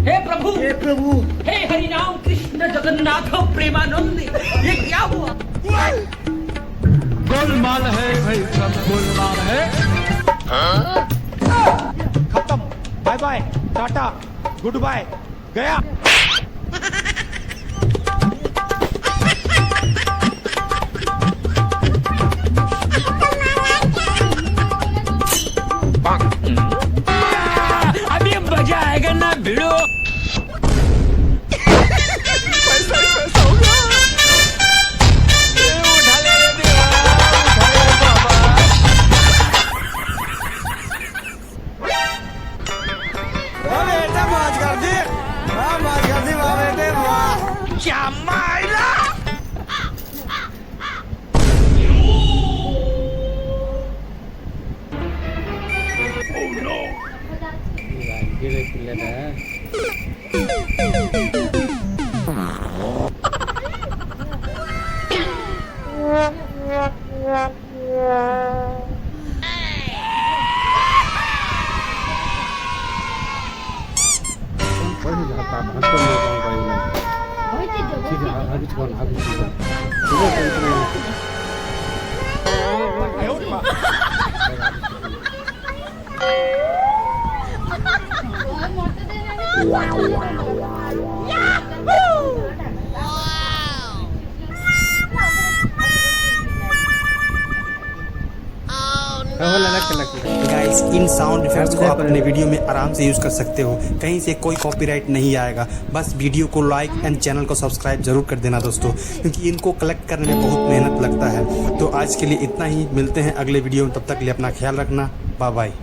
हे प्रभु, हे प्रभु, हे हरिनाम कृष्ण जगन्नाथ प्रेमानंद, ये क्या हुआ? गोलमाल है भाई, सब गोलमाल है। खत्म, bye bye, tata, goodbye, गया। अभी मजा आएगा ना भिड़ो। गाइस, इन साउंड इफेक्ट्स को आप अपने वीडियो में आराम से यूज़ कर सकते हो। कहीं से कोई कॉपीराइट नहीं आएगा। बस वीडियो को लाइक एंड चैनल को सब्सक्राइब जरूर कर देना दोस्तों, क्योंकि इनको कलेक्ट करने में बहुत मेहनत लगता है। तो आज के लिए इतना ही, मिलते हैं अगले वीडियो में। तब तक के लिए अपना ख्याल रखना, बाय बाय।